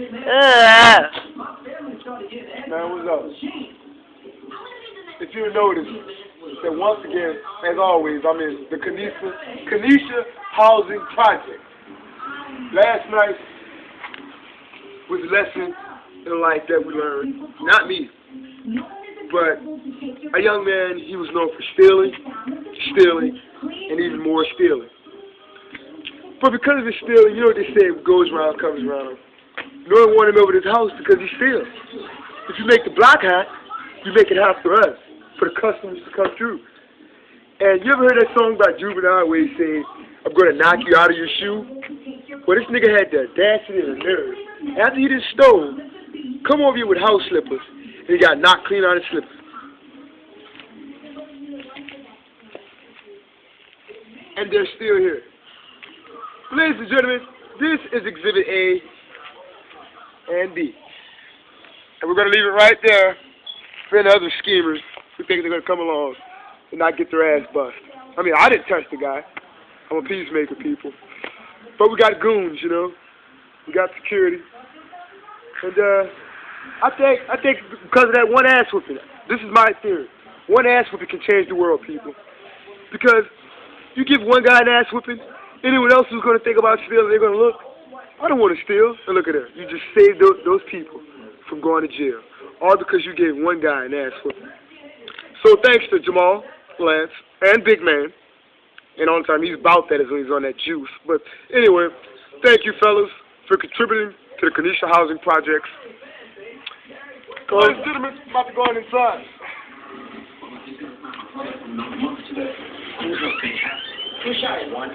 Man, what's up? If you notice, that once again, as always, I'm in the Kenesha Housing Project. Last night was a lesson in life that we learned. Not me, but a young man, he was known for stealing, and even more stealing. But because of his stealing, you know what they say, what goes around comes around. No one wanted him over to his house because he steals. If you make the block hot, you make it hot for us, for the customers to come through. And you ever heard that song by Juvenile where he said, I'm going to knock you out of your shoe? Well, this nigga had the audacity and the nerve. After he just stole, come over here with house slippers, and he got knocked clean out of his slippers. And they're still here. Ladies and gentlemen, this is Exhibit A and B. And we're going to leave it right there for any other schemers who think they're going to come along and not get their ass bust. I mean, I didn't touch the guy. I'm a peacemaker, people. But we got goons, you know. We got security. And I think because of that one ass whooping, this is my theory. One ass whooping can change the world, people. Because you give one guy an ass whooping, anyone else who's going to think about stealing, they're going to look, I don't want to steal. And look at her. You just saved those people from going to jail. All because you gave one guy an ass whooping. So thanks to Jamal, Lance, and Big Man. And on time, he's about that as when he's on that juice. But anyway, thank you, fellas, for contributing to the Kenesha Housing Projects. Ladies and gentlemen, about to go on inside. Two shots, one.